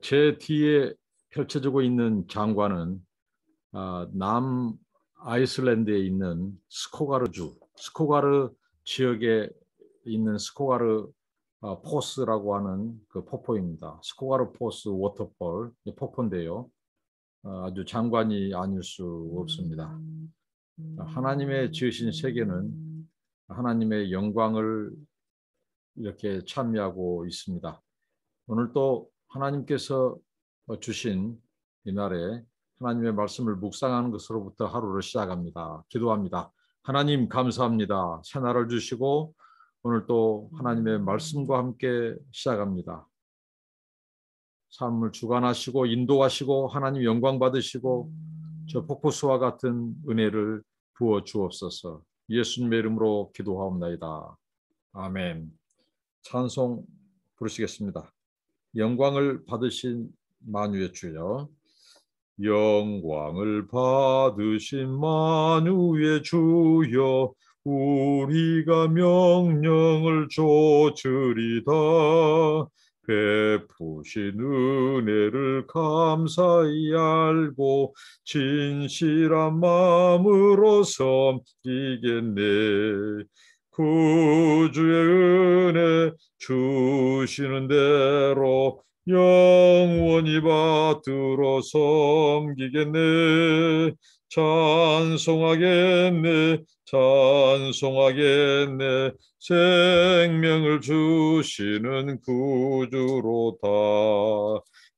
제 뒤에 펼쳐지고 있는 장관은 남 아이슬란드에 있는 스코가르 지역에 있는 스코가르 포스라고 하는 그 폭포입니다. 스코가르 포스 워터폴 폭포인데요. 아주 장관이 아닐 수 없습니다. 하나님의 지으신 세계는 하나님의 영광을 이렇게 찬미하고 있습니다. 오늘 또 하나님께서 주신 이날에 하나님의 말씀을 묵상하는 것으로부터 하루를 시작합니다. 기도합니다. 하나님 감사합니다. 새날을 주시고 오늘 또 하나님의 말씀과 함께 시작합니다. 삶을 주관하시고 인도하시고 하나님 영광 받으시고 저 폭포수와 같은 은혜를 부어 주옵소서. 예수님의 이름으로 기도하옵나이다. 아멘. 찬송 부르시겠습니다. 영광을 받으신 만유의 주여. 영광을 받으신 만유의 주여, 우리가 명령을 좇으리다. 베푸신 은혜를 감사히 알고 진실한 마음으로 섬기겠네. 구주의 은혜 주시는 대로 영원히 받들어 섬기겠네. 찬송하겠네. 생명을 주시는 구주로다.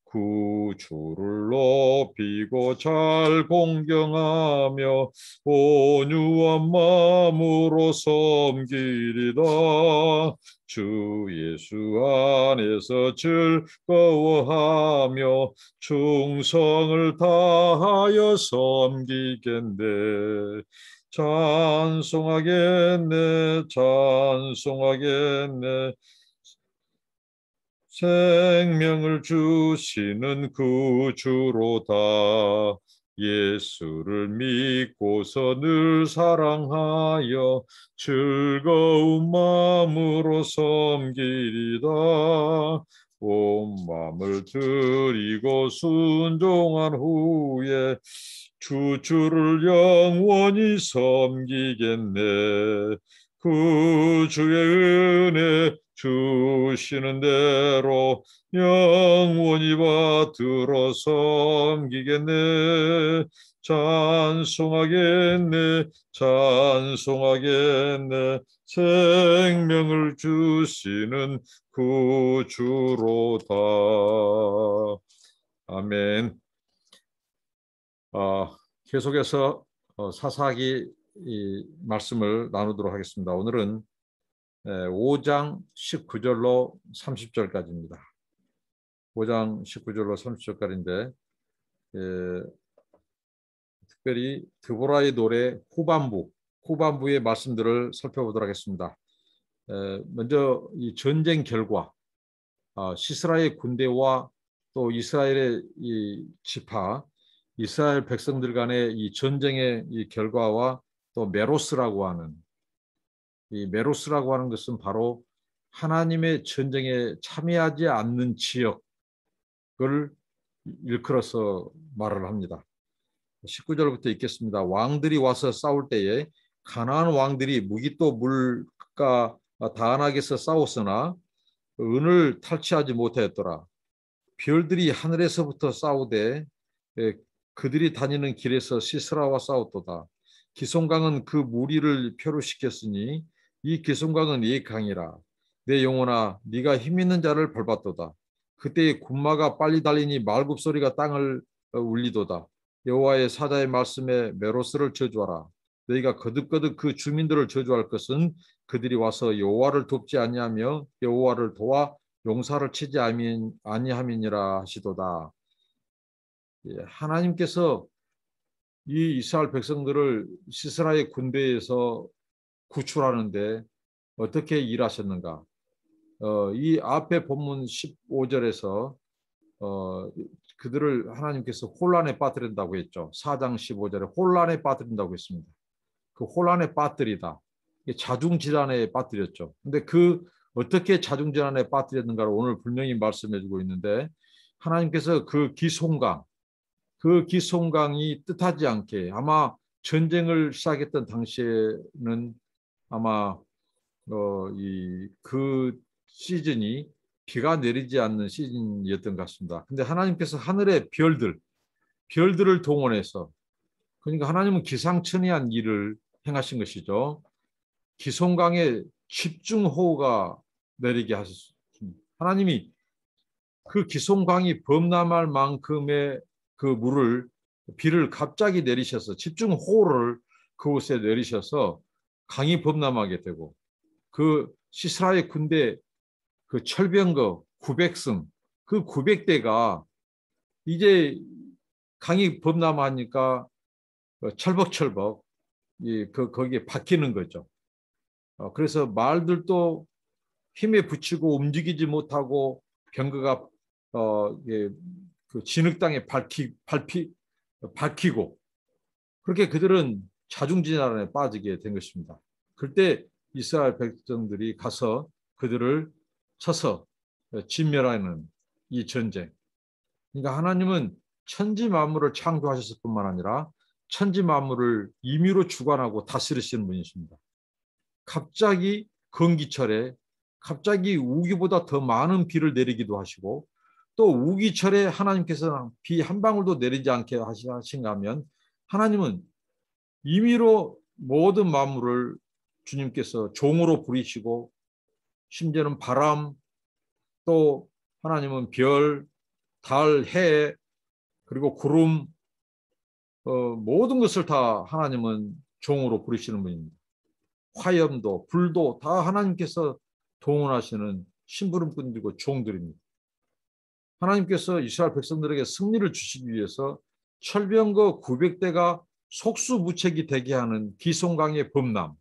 구주를 높이고 잘 공경하며 온유한 마음으로 섬기리다. 주 예수 안에서 즐거워하며 충성을 다하여 섬기겠네. 찬송하겠네. 생명을 주시는 구주로다. 예수를 믿고서 늘 사랑하여 즐거운 마음으로 섬기리다. 온 마음을 드리고 순종한 후에 주를 영원히 섬기겠네. 구주의 은혜 주시는 대로 영원히 받들어 섬기겠네. 찬송하겠네. 생명을 주시는 구주로다. 아멘. 계속해서 사사기 말씀을 나누도록 하겠습니다. 오늘은 5장 19절로 30절까지입니다. 5장 19절로 30절까지인데 특별히 드보라의 노래 후반부의 말씀들을 살펴보도록 하겠습니다. 먼저 이 전쟁 결과 시스라의 군대와 또 이스라엘의 이 지파 이스라엘 백성들 간의 이 전쟁의 이 결과와 또 메로스라고 하는 것은 바로 하나님의 전쟁에 참여하지 않는 지역을 일컬어서 말을 합니다. 19절부터 읽겠습니다. 왕들이 와서 싸울 때에 가나안 왕들이 무기또 물가 다안악에서 싸웠으나 은을 탈취하지 못하였더라. 별들이 하늘에서부터 싸우되 그들이 다니는 길에서 시스라와 싸웠도다. 기송강은 그 무리를 표류시켰으니 이 기송강은 이 강이라. 내 영혼아 네가 힘있는 자를 밟았도다. 그때의 군마가 빨리 달리니 말굽소리가 땅을 울리도다. 여호와의 사자의 말씀에 메로스를 저주하라. 너희가 거듭거듭 그 주민들을 저주할 것은 그들이 와서 여호와를 돕지 아니하며 여호와를 도와 용사를 치지 아니함이니라 하시도다. 하나님께서 이 이스라엘 백성들을 시스라의 군대에서 구출하는데 어떻게 일하셨는가? 이 앞에 본문 15절에서 그들을 하나님께서 혼란에 빠뜨린다고 했죠. 4장 15절에 혼란에 빠뜨린다고 했습니다. 그 혼란에 빠뜨리다. 자중질환에 빠뜨렸죠. 근데 그 어떻게 자중질환에 빠뜨렸는가를 오늘 분명히 말씀해주고 있는데 하나님께서 그 기송강이 뜻하지 않게 아마 전쟁을 시작했던 당시에는 아마 그 시즌이 비가 내리지 않는 시즌이었던 것 같습니다. 근데 하나님께서 하늘의 별들을 동원해서 그러니까 하나님은 기상천외한 일을 행하신 것이죠. 기송강에 집중호우가 내리게 하셨습니다. 하나님이 그 기송강이 범람할 만큼의 그 비를 갑자기 내리셔서 집중호우를 그곳에 내리셔서 강이 범람하게 되고 그 시스라의 군대 그 철병거 900승 그 900대가 이제 강이 범람하니까 철벅철벅 거기에 박히는 거죠. 그래서 말들도 힘에 부치고 움직이지 못하고 병거가 그 진흙 땅에 박히고 그렇게 그들은 자중진환에 빠지게 된 것입니다. 그때 이스라엘 백성들이 가서 그들을 쳐서 진멸하는 이 전쟁. 그러니까 하나님은 천지 만물을 창조하셨을 뿐만 아니라 천지 만물을 임의로 주관하고 다스리시는 분이십니다. 갑자기 건기철에 갑자기 우기보다 더 많은 비를 내리기도 하시고 또 우기철에 하나님께서는 비 한 방울도 내리지 않게 하신가 하면 하나님은 임의로 모든 만물을 주님께서 종으로 부리시고 심지어는 바람 또 하나님은 별, 달, 해 그리고 구름 모든 것을 다 하나님은 종으로 부리시는 분입니다. 화염도 불도 다 하나님께서 동원하시는 심부름꾼들이고 종들입니다. 하나님께서 이스라엘 백성들에게 승리를 주시기 위해서 철병거 900대가 속수무책이 되게 하는 기송강의 범람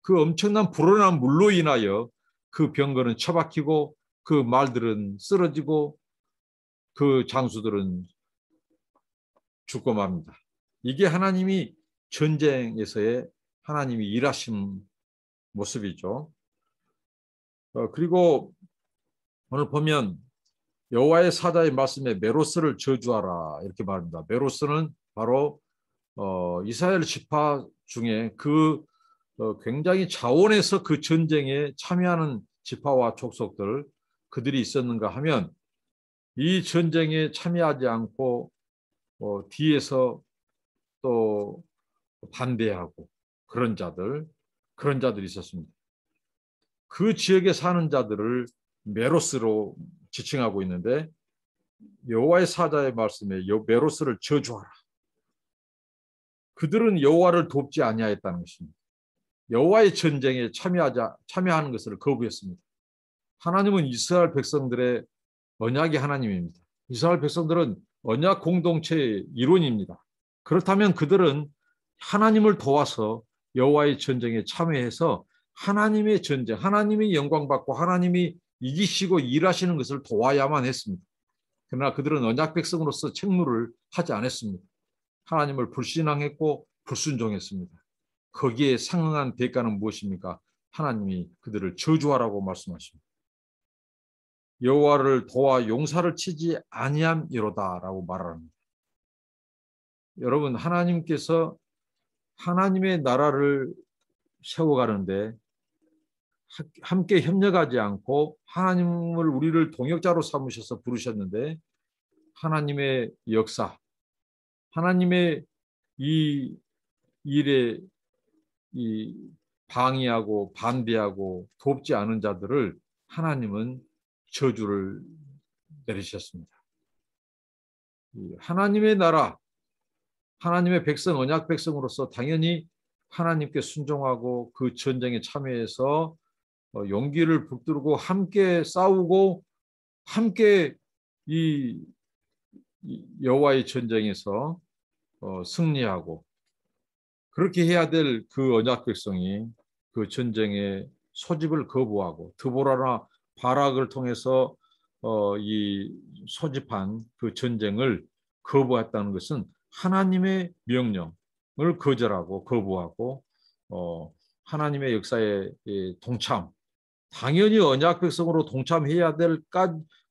그 엄청난 불어난 물로 인하여 그 병거는 처박히고 그 말들은 쓰러지고 그 장수들은 죽고 맙니다. 이게 하나님이 전쟁에서의 하나님이 일하신 모습이죠. 그리고 오늘 보면 여호와의 사자의 말씀에 메로스를 저주하라 이렇게 말합니다. 메로스는 바로 이스라엘 지파 중에 굉장히 자원해서 그 전쟁에 참여하는 지파와 족속들 그들이 있었는가 하면 이 전쟁에 참여하지 않고 뒤에서 또 반대하고 그런 자들이 있었습니다. 그 지역에 사는 자들을 메로스로 지칭하고 있는데 여호와의 사자의 말씀에 메로스를 저주하라. 그들은 여호와를 돕지 아니하였다는 것입니다. 여호와의 전쟁에 참여하는 것을 거부했습니다. 하나님은 이스라엘 백성들의 언약의 하나님입니다. 이스라엘 백성들은 언약 공동체의 일원입니다. 그렇다면 그들은 하나님을 도와서 여호와의 전쟁에 참여해서 하나님의 전쟁, 하나님이 영광받고 하나님이 이기시고 일하시는 것을 도와야만 했습니다. 그러나 그들은 언약 백성으로서 책무를 하지 않았습니다. 하나님을 불신앙했고 불순종했습니다. 거기에 상응한 대가는 무엇입니까? 하나님이 그들을 저주하라고 말씀하십니다. 여호와를 도와 용사를 치지 아니함이로다라고 말합니다. 여러분 하나님께서 하나님의 나라를 세워가는데 함께 협력하지 않고 하나님을 우리를 동역자로 삼으셔서 부르셨는데 하나님의 역사, 하나님의 이 일에 방해하고 반대하고 돕지 않은 자들을 하나님은 저주를 내리셨습니다. 하나님의 나라, 하나님의 백성, 언약 백성으로서 당연히 하나님께 순종하고 그 전쟁에 참여해서 용기를 붙들고 함께 싸우고 함께 이 여호와의 전쟁에서 승리하고 그렇게 해야 될 그 언약 백성이 그 전쟁의 소집을 거부하고 드보라나 바락을 통해서 이 소집한 그 전쟁을 거부했다는 것은 하나님의 명령을 거절하고 거부하고 하나님의 역사에 동참, 당연히 언약 백성으로 동참해야 될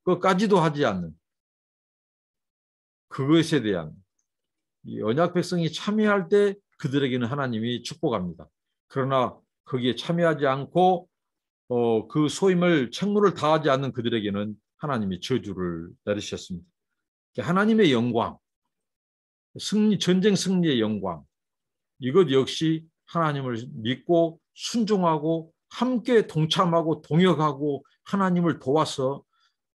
것까지도 하지 않는 그것에 대한 이 언약 백성이 참여할 때 그들에게는 하나님이 축복합니다. 그러나 거기에 참여하지 않고 그 소임을 책무를 다하지 않는 그들에게는 하나님이 저주를 내리셨습니다. 하나님의 영광, 전쟁 승리의 영광, 이것 역시 하나님을 믿고 순종하고 함께 동참하고 동역하고 하나님을 도와서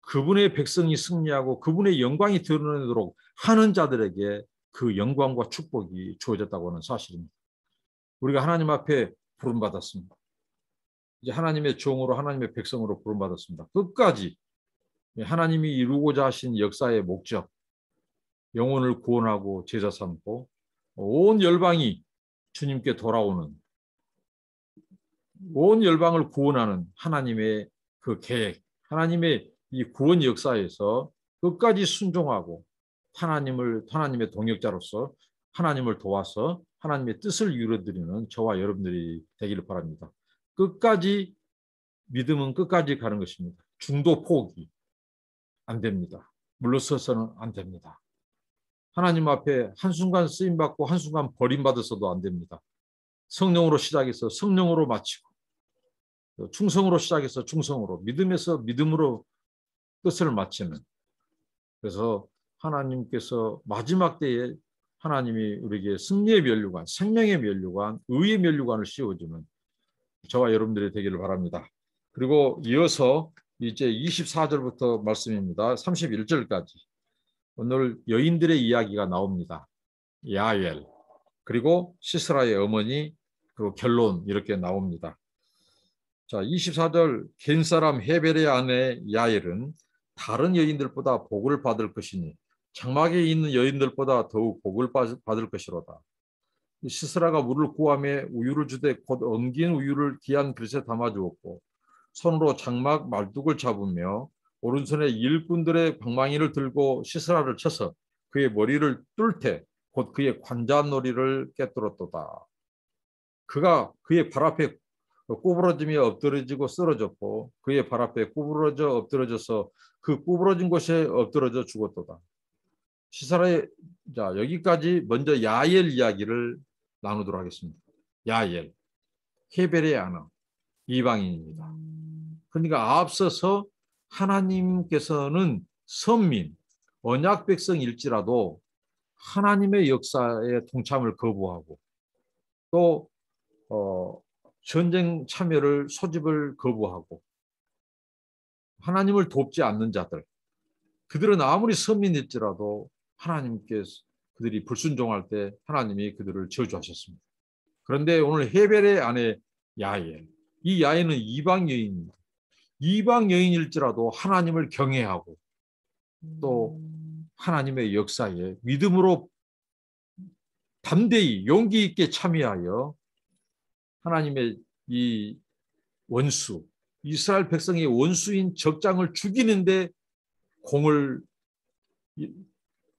그분의 백성이 승리하고 그분의 영광이 드러나도록 하는 자들에게 그 영광과 축복이 주어졌다고 하는 사실입니다. 우리가 하나님 앞에 부름받았습니다. 이제 하나님의 종으로 하나님의 백성으로 부름받았습니다. 끝까지 하나님이 이루고자 하신 역사의 목적, 영혼을 구원하고 제자 삼고 온 열방이 주님께 돌아오는, 온 열방을 구원하는 하나님의 그 계획, 하나님의 이 구원 역사에서 끝까지 순종하고 하나님의 동역자로서 하나님을 도와서 하나님의 뜻을 이루어드리는 저와 여러분들이 되기를 바랍니다. 끝까지 믿음은 끝까지 가는 것입니다. 중도 포기 안 됩니다. 물러서서는 안 됩니다. 하나님 앞에 한순간 쓰임받고 한순간 버림받아서도 안 됩니다. 성령으로 시작해서 성령으로 마치고 충성으로 시작해서 충성으로, 믿음에서 믿음으로 뜻을 마치는, 그래서 하나님께서 마지막 때에 하나님이 우리에게 승리의 면류관, 생명의 면류관, 의의 면류관을 씌워주는 저와 여러분들이 되기를 바랍니다. 그리고 이어서 이제 24절부터 말씀입니다. 31절까지 오늘 여인들의 이야기가 나옵니다. 야엘, 그리고 시스라의 어머니, 그리고 결론 이렇게 나옵니다. 자, 24절, 겐사람 헤벨의 아내 야엘은 다른 여인들보다 복을 받을 것이니 장막에 있는 여인들보다 더욱 복을 받을 것이로다. 시스라가 물을 구하며 우유를 주되 곧 엉긴 우유를 귀한 그릇에 담아주었고 손으로 장막 말뚝을 잡으며 오른손에 일꾼들의 방망이를 들고 시스라를 쳐서 그의 머리를 뚫되 곧 그의 관자놀이를 깨뜨렸도다. 그가 그의 발 앞에 구부러지며 엎드러지고 쓰러졌고 그의 발 앞에 구부러져 엎드러져서 그 구부러진 곳에 엎드러져 죽었도다. 시스라의, 자, 여기까지 먼저 야엘 이야기를 나누도록 하겠습니다. 야엘, 헤벨의 아내, 이방인입니다. 그러니까 앞서서 하나님께서는 선민, 언약 백성일지라도 하나님의 역사에 동참을 거부하고 또 전쟁 참여를 소집을 거부하고 하나님을 돕지 않는 자들, 그들은 아무리 선민일지라도 하나님께 그들이 불순종할 때 하나님이 그들을 저주하셨습니다. 그런데 오늘 헤벨의 아내 야엘, 이 야엘은 이방 여인입니다. 이방 여인일지라도 하나님을 경외하고 또 하나님의 역사에 믿음으로 담대히 용기 있게 참여하여 하나님의 이 원수, 이스라엘 백성의 원수인 적장을 죽이는데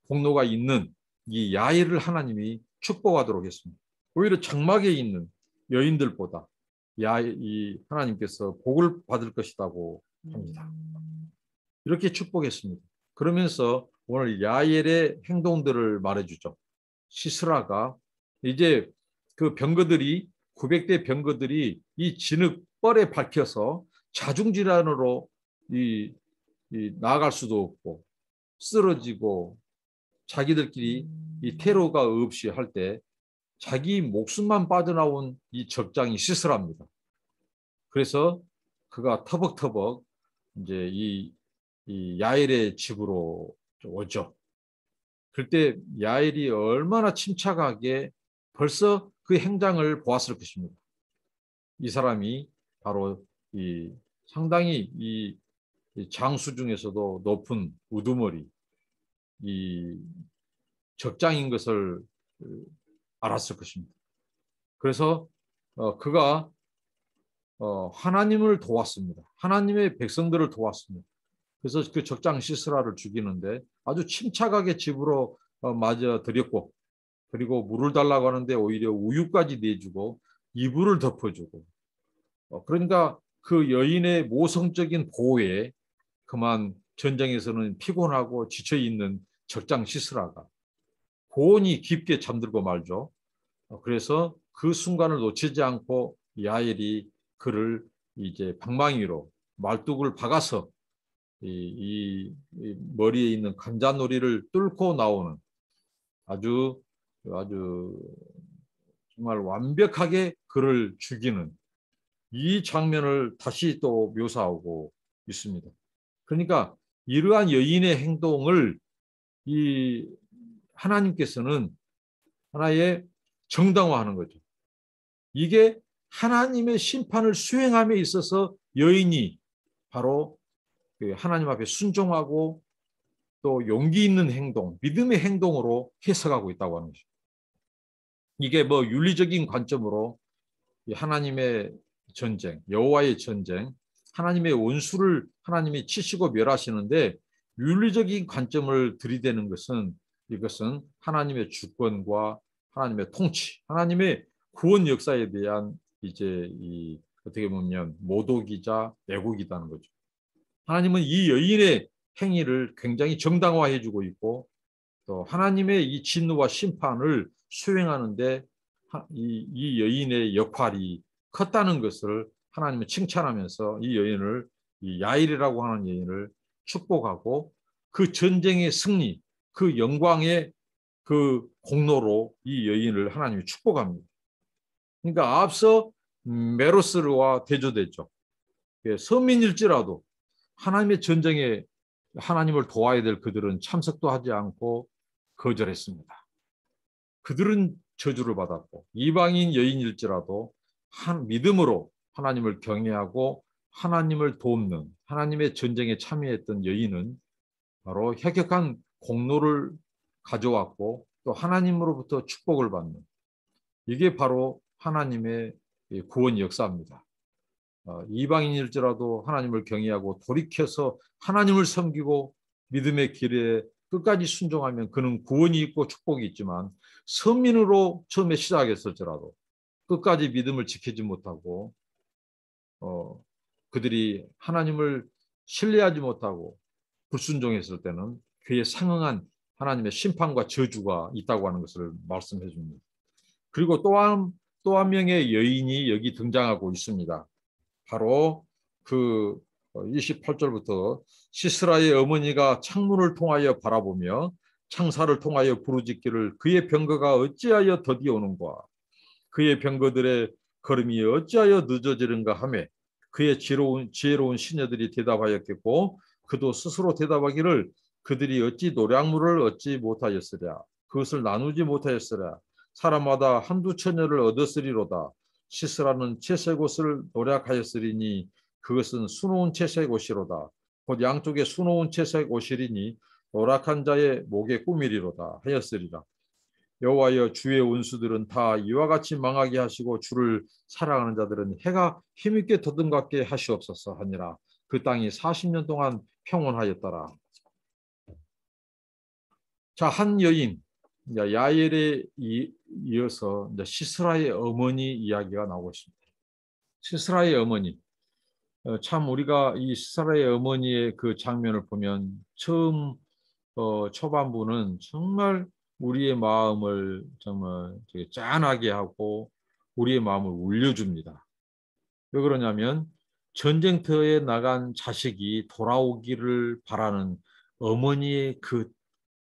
공로가 있는 이 야엘을 하나님이 축복하도록 했습니다. 오히려 장막에 있는 여인들보다 이 하나님께서 복을 받을 것이라고 합니다. 이렇게 축복했습니다. 그러면서 오늘 야엘의 행동들을 말해주죠. 시스라가 이제 그 병거들이 900대 병거들이 이 진흙벌에 박혀서 자중질환으로 나아갈 수도 없고 쓰러지고 자기들끼리 이 테러가 없이 할 때 자기 목숨만 빠져나온 이 적장이 시스라입니다. 그래서 그가 터벅터벅 이제 이 야엘의 집으로 오죠. 그때 야엘이 얼마나 침착하게 벌써 그 행장을 보았을 것입니다. 이 사람이 바로 상당히 이 장수 중에서도 높은 우두머리, 이 적장인 것을 알았을 것입니다. 그래서 그가 하나님을 도왔습니다. 하나님의 백성들을 도왔습니다. 그래서 그 적장 시스라를 죽이는데 아주 침착하게 집으로 맞아 들였고, 그리고 물을 달라고 하는데 오히려 우유까지 내주고 이불을 덮어주고, 그러니까 그 여인의 모성적인 보호에 그만 전쟁에서는 피곤하고 지쳐있는 적장 시스라가 고온이 깊게 잠들고 말죠. 그래서 그 순간을 놓치지 않고 야엘이 그를 이제 방망이로 말뚝을 박아서 이 머리에 있는 관자놀이를 뚫고 나오는 아주 정말 완벽하게 그를 죽이는 이 장면을 다시 또 묘사하고 있습니다. 그러니까 이러한 여인의 행동을 이 하나님께서는 하나의 정당화하는 거죠. 이게 하나님의 심판을 수행함에 있어서 여인이 바로 하나님 앞에 순종하고 또 용기 있는 행동, 믿음의 행동으로 해석하고 있다고 하는 것입니다. 이게 뭐 윤리적인 관점으로 하나님의 전쟁, 여호와의 전쟁, 하나님의 원수를 하나님이 치시고 멸하시는데 윤리적인 관점을 들이대는 것은 이것은 하나님의 주권과 하나님의 통치, 하나님의 구원 역사에 대한 이제 이 어떻게 보면 모독이자 왜곡이라는 거죠. 하나님은 이 여인의 행위를 굉장히 정당화해주고 있고 또 하나님의 이 진노와 심판을 수행하는데 이 여인의 역할이 컸다는 것을 하나님은 칭찬하면서 이 여인을 이 야일이라고 하는 여인을 축복하고 그 전쟁의 승리, 그 영광의 그 공로로 이 여인을 하나님이 축복합니다. 그러니까 앞서 메로스와 대조됐죠. 서민일지라도 하나님의 전쟁에 하나님을 도와야 될 그들은 참석도 하지 않고 거절했습니다. 그들은 저주를 받았고 이방인 여인일지라도 믿음으로 하나님을 경외하고 하나님을 돕는 하나님의 전쟁에 참여했던 여인은 바로 혁혁한 공로를 가져왔고 또 하나님으로부터 축복을 받는 이게 바로 하나님의 구원 역사입니다. 이방인일지라도 하나님을 경외하고 돌이켜서 하나님을 섬기고 믿음의 길에 끝까지 순종하면 그는 구원이 있고 축복이 있지만 선민으로 처음에 시작했을지라도 끝까지 믿음을 지키지 못하고 그들이 하나님을 신뢰하지 못하고 불순종했을 때는 그에 상응한 하나님의 심판과 저주가 있다고 하는 것을 말씀해 줍니다. 그리고 또 한 명의 여인이 여기 등장하고 있습니다. 바로 그 28절부터 시스라의 어머니가 창문을 통하여 바라보며 창사를 통하여 부르짖기를 그의 병거가 어찌하여 더디 오는가 그의 병거들의 걸음이 어찌하여 늦어지는가 하며 그의 지혜로운 시녀들이 대답하였겠고 그도 스스로 대답하기를 그들이 어찌 노량물을 얻지 못하였으랴 그것을 나누지 못하였으랴 사람마다 한두 처녀를 얻었으리로다 시스라는 채색 옷을 노략하였으리니 그것은 수놓은 채색 옷이로다 곧 양쪽에 수놓은 채색 옷이리니 노략한 자의 목에 꾸미리로다 하였으리라 여호와여 주의 원수들은 다 이와 같이 망하게 하시고 주를 사랑하는 자들은 해가 힘있게 더듬갑게 하시옵소서 하니라 그 땅이 40년 동안 평온하였더라. 자, 한 여인 야엘에 이어서 시스라의 어머니 이야기가 나오고 있습니다. 시스라의 어머니 참 우리가 이 시스라의 어머니의 그 장면을 보면 처음 초반부는 정말 우리의 마음을 정말 되게 짠하게 하고 우리의 마음을 울려줍니다. 왜 그러냐면 전쟁터에 나간 자식이 돌아오기를 바라는 어머니의 그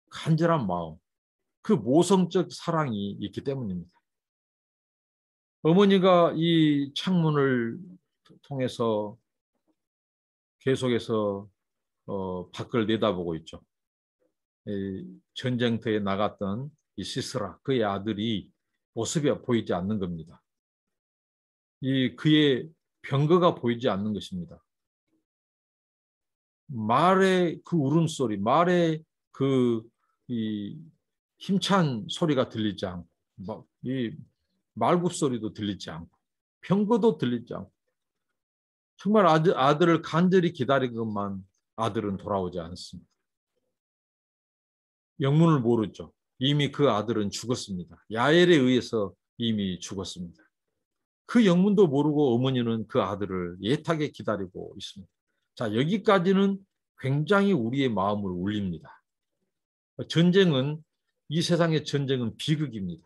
간절한 마음, 그 모성적 사랑이 있기 때문입니다. 어머니가 이 창문을 통해서 계속해서 밖을 내다보고 있죠. 전쟁터에 나갔던 이 시스라 그의 아들이 모습이 보이지 않는 겁니다. 그의 병거가 보이지 않는 것입니다. 말의 그 울음소리, 말의 이 힘찬 소리가 들리지 않고, 이 말굽소리도 들리지 않고, 병거도 들리지 않고, 정말 아들을 간절히 기다린 것만 아들은 돌아오지 않습니다. 영문을 모르죠. 이미 그 아들은 죽었습니다. 야엘에 의해서 이미 죽었습니다. 그 영문도 모르고 어머니는 그 아들을 애타게 기다리고 있습니다. 자, 여기까지는 굉장히 우리의 마음을 울립니다. 전쟁은 이 세상의 전쟁은 비극입니다.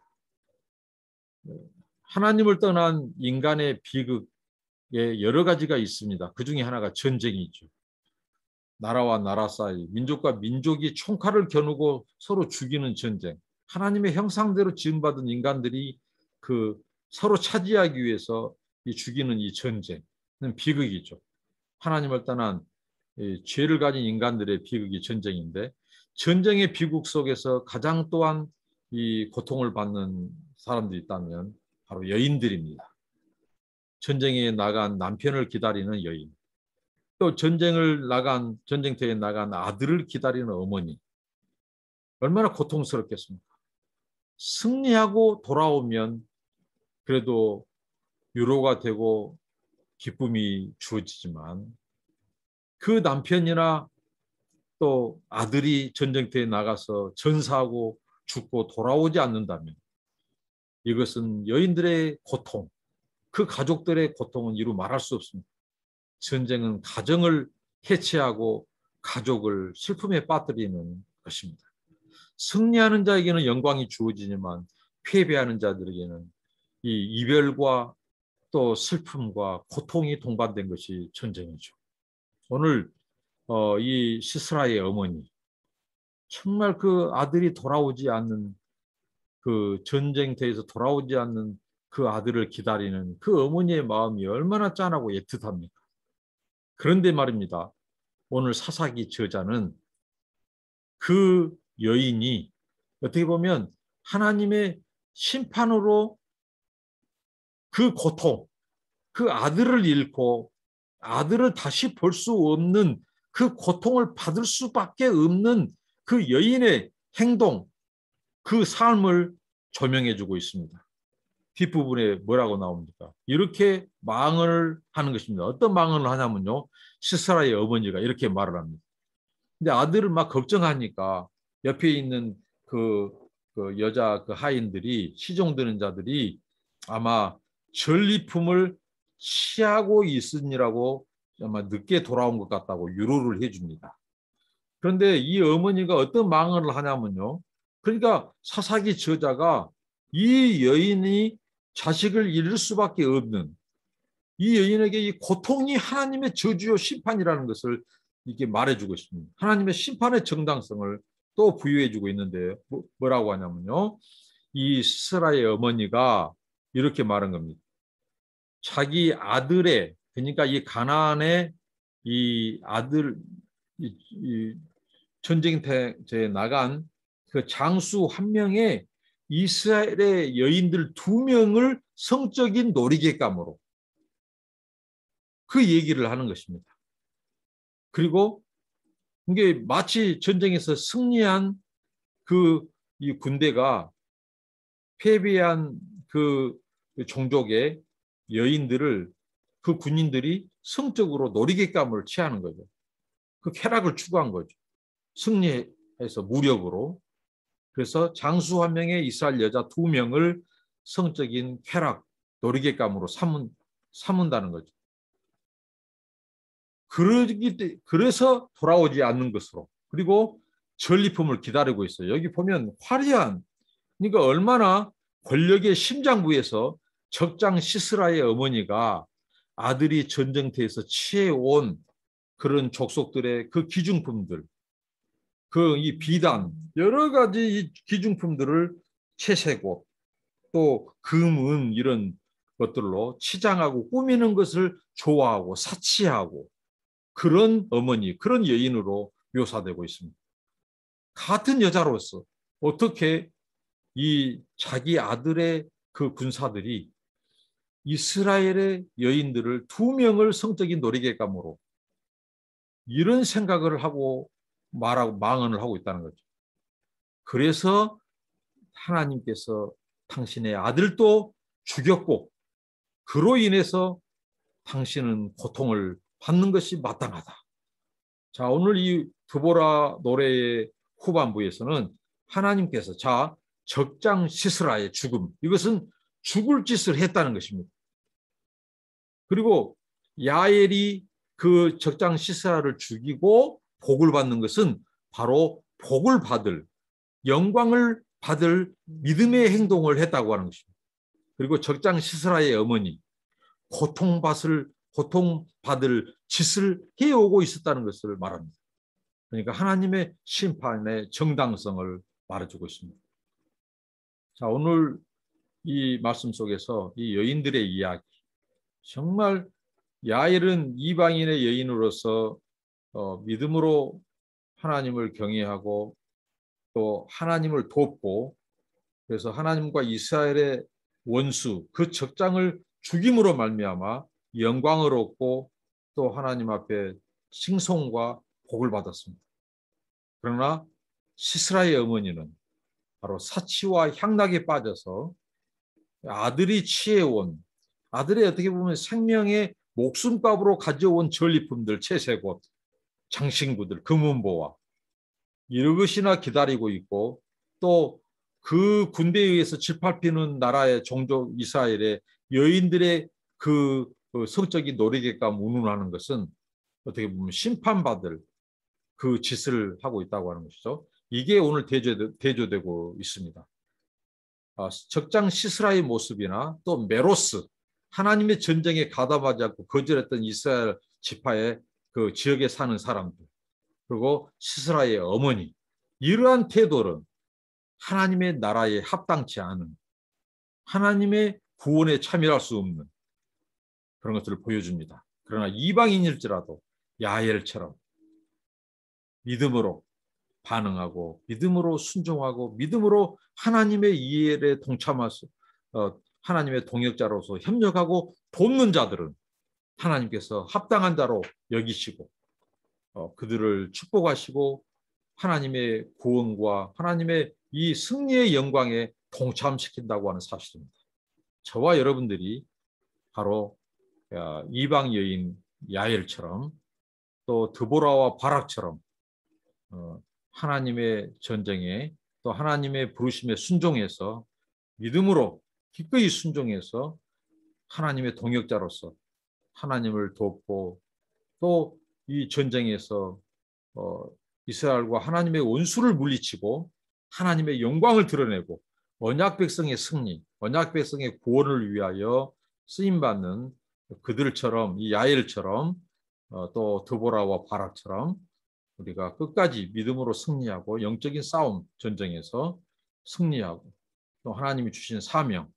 하나님을 떠난 인간의 비극에 여러 가지가 있습니다. 그 중에 하나가 전쟁이죠. 나라와 나라 사이, 민족과 민족이 총칼을 겨누고 서로 죽이는 전쟁. 하나님의 형상대로 지음받은 인간들이 그 서로 차지하기 위해서 죽이는 이 전쟁은 비극이죠. 하나님을 떠난 죄를 가진 인간들의 비극이 전쟁인데, 전쟁의 비극 속에서 가장 또한 이 고통을 받는 사람들이 있다면 바로 여인들입니다. 전쟁에 나간 남편을 기다리는 여인, 또 전쟁터에 나간 아들을 기다리는 어머니, 얼마나 고통스럽겠습니까? 승리하고 돌아오면 그래도 위로가 되고 기쁨이 주어지지만, 그 남편이나 또 아들이 전쟁터에 나가서 전사하고 죽고 돌아오지 않는다면 이것은 여인들의 고통, 그 가족들의 고통은 이루 말할 수 없습니다. 전쟁은 가정을 해체하고 가족을 슬픔에 빠뜨리는 것입니다. 승리하는 자에게는 영광이 주어지지만 패배하는 자들에게는 이 이별과 또 슬픔과 고통이 동반된 것이 전쟁이죠. 오늘 이 시스라의 어머니, 정말 그 아들이 돌아오지 않는, 그 전쟁터에서 돌아오지 않는 그 아들을 기다리는 그 어머니의 마음이 얼마나 짠하고 애틋합니까? 그런데 말입니다. 오늘 사사기 저자는 그 여인이 어떻게 보면 하나님의 심판으로 그 고통, 그 아들을 잃고 아들을 다시 볼 수 없는 그 고통을 받을 수밖에 없는 그 여인의 행동, 그 삶을 조명해 주고 있습니다. 뒷부분에 뭐라고 나옵니까? 이렇게 망언을 하는 것입니다. 어떤 망언을 하냐면요, 시스라의 어머니가 이렇게 말을 합니다. 근데 아들을 막 걱정하니까 옆에 있는 그 여자 그 하인들이, 시종드는 자들이 아마 전리품을 취하고 있으니라고 아마 늦게 돌아온 것 같다고 유로를 해줍니다. 그런데 이 어머니가 어떤 망언을 하냐면요, 그러니까 사사기 저자가 이 여인이 자식을 잃을 수밖에 없는, 이 여인에게 이 고통이 하나님의 저주요 심판이라는 것을 이렇게 말해주고 있습니다. 하나님의 심판의 정당성을 또 부여해주고 있는데 뭐라고 하냐면요, 이 시스라의 어머니가 이렇게 말한 겁니다. 자기 아들의, 그러니까 이 가나안의 이 아들, 이 전쟁터에 나간 그 장수 한 명의 이스라엘의 여인들 2명을 성적인 놀이객감으로 그 얘기를 하는 것입니다. 그리고 이게 마치 전쟁에서 승리한 이 군대가 패배한 그 종족의 여인들을, 그 군인들이 성적으로 놀이객감을 취하는 거죠. 그 쾌락을 추구한 거죠. 승리해서 무력으로. 그래서 장수 한 명의 이스라엘 여자 2명을 성적인 쾌락, 놀이객감으로 삼은다는 거죠. 그래서 돌아오지 않는 것으로, 그리고 전리품을 기다리고 있어요. 여기 보면 화려한, 그러니까 얼마나 권력의 심장부에서 적장 시스라의 어머니가 아들이 전쟁터에서 취해온 그런 족속들의 그 기중품들, 그 이 비단, 여러 가지 이 기중품들을 채색옷, 또 금, 은 이런 것들로 치장하고 꾸미는 것을 좋아하고 사치하고, 그런 어머니, 그런 여인으로 묘사되고 있습니다. 같은 여자로서 어떻게 이 자기 아들의 그 군사들이 이스라엘의 여인들을 2명을 성적인 놀이객감으로, 이런 생각을 하고 말하고 망언을 하고 있다는 거죠. 그래서 하나님께서 당신의 아들도 죽였고 그로 인해서 당신은 고통을 받는 것이 마땅하다. 자, 오늘 이 드보라 노래의 후반부에서는 하나님께서 적장 시스라의 죽음, 이것은 죽을 짓을 했다는 것입니다. 그리고 야엘이 그 적장 시스라를 죽이고 복을 받는 것은 바로 복을 받을, 영광을 받을 믿음의 행동을 했다고 하는 것입니다. 그리고 적장 시스라의 어머니, 고통받을 짓을 해오고 있었다는 것을 말합니다. 그러니까 하나님의 심판의 정당성을 말해주고 있습니다. 자, 오늘 이 말씀 속에서 이 여인들의 이야기, 정말 야엘은 이방인의 여인으로서 믿음으로 하나님을 경외하고 또 하나님을 돕고, 그래서 하나님과 이스라엘의 원수 그 적장을 죽임으로 말미암아 영광을 얻고 또 하나님 앞에 칭송과 복을 받았습니다. 그러나 시스라의 어머니는 바로 사치와 향락에 빠져서 아들이 취해온, 아들의 어떻게 보면 생명의 목숨값으로 가져온 전리품들, 채색옷, 장신구들, 금은보화 이것이나 기다리고 있고, 또 그 군대에 의해서 짓밟히는 나라의 종족 이스라엘의 여인들의 그 성적인 노리개감 운운하는 것은 어떻게 보면 심판받을 그 짓을 하고 있다고 하는 것이죠. 이게 오늘 대조되고 있습니다. 적장 시스라의 모습이나 또 메로스, 하나님의 전쟁에 가담하지 않고 거절했던 이스라엘 지파의 그 지역에 사는 사람들, 그리고 시스라의 어머니, 이러한 태도는 하나님의 나라에 합당치 않은, 하나님의 구원에 참여할 수 없는 그런 것들을 보여줍니다. 그러나 이방인일지라도 야엘처럼 믿음으로 반응하고 믿음으로 순종하고 믿음으로 하나님의 일에 동참해서 하나님의 동역자로서 협력하고 돕는 자들은 하나님께서 합당한 자로 여기시고 그들을 축복하시고 하나님의 구원과 하나님의 이 승리의 영광에 동참시킨다고 하는 사실입니다. 저와 여러분들이 바로 이방 여인 야엘처럼 또 드보라와 바락처럼 하나님의 전쟁에 또 하나님의 부르심에 순종해서 믿음으로 기꺼이 순종해서 하나님의 동역자로서 하나님을 돕고 또 이 전쟁에서 이스라엘과 하나님의 원수를 물리치고 하나님의 영광을 드러내고 언약 백성의 승리, 언약 백성의 구원을 위하여 쓰임받는 그들처럼, 이 야엘처럼 또 드보라와 바락처럼 우리가 끝까지 믿음으로 승리하고 영적인 싸움, 전쟁에서 승리하고 또 하나님이 주신 사명,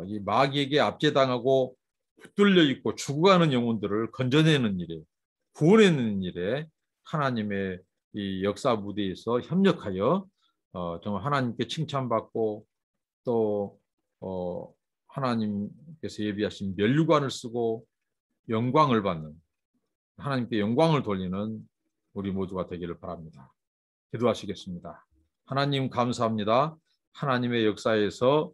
이 마귀에게 압제당하고 붙들려 있고 죽어가는 영혼들을 건져내는 일에, 구원해내는 일에 하나님의 이 역사 무대에서 협력하여 정말 하나님께 칭찬받고 또 하나님께서 예비하신 면류관을 쓰고 영광을 받는, 하나님께 영광을 돌리는 우리 모두가 되기를 바랍니다. 기도하시겠습니다. 하나님 감사합니다. 하나님의 역사에서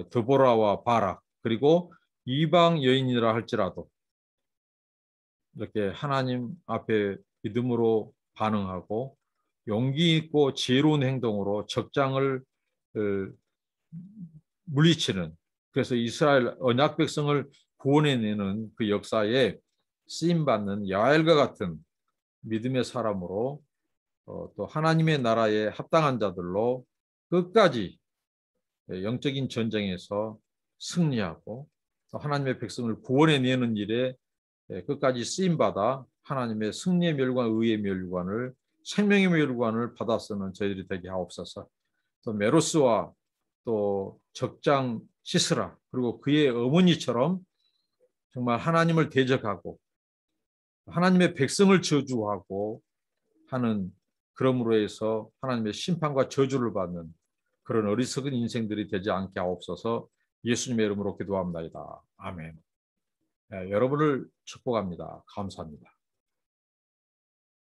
드보라와 바락 그리고 이방 여인이라 할지라도 이렇게 하나님 앞에 믿음으로 반응하고 용기 있고 지혜로운 행동으로 적장을 물리치는, 그래서 이스라엘 언약 백성을 구원해내는 그 역사에 쓰임받는 야엘과 같은 믿음의 사람으로 또 하나님의 나라에 합당한 자들로 끝까지 영적인 전쟁에서 승리하고 또 하나님의 백성을 구원해내는 일에 끝까지 쓰임받아 하나님의 승리의 멸관, 의의 멸관을, 생명의 멸관을 받아 쓰는 저희들이 되게 하옵소서. 또 메로스와 또 적장 시스라 그리고 그의 어머니처럼 정말 하나님을 대적하고 하나님의 백성을 저주하고 하는, 그러므로 해서 하나님의 심판과 저주를 받는 그런 어리석은 인생들이 되지 않게 하옵소서. 예수님의 이름으로 기도합니다. 아멘. 여러분을 축복합니다. 감사합니다.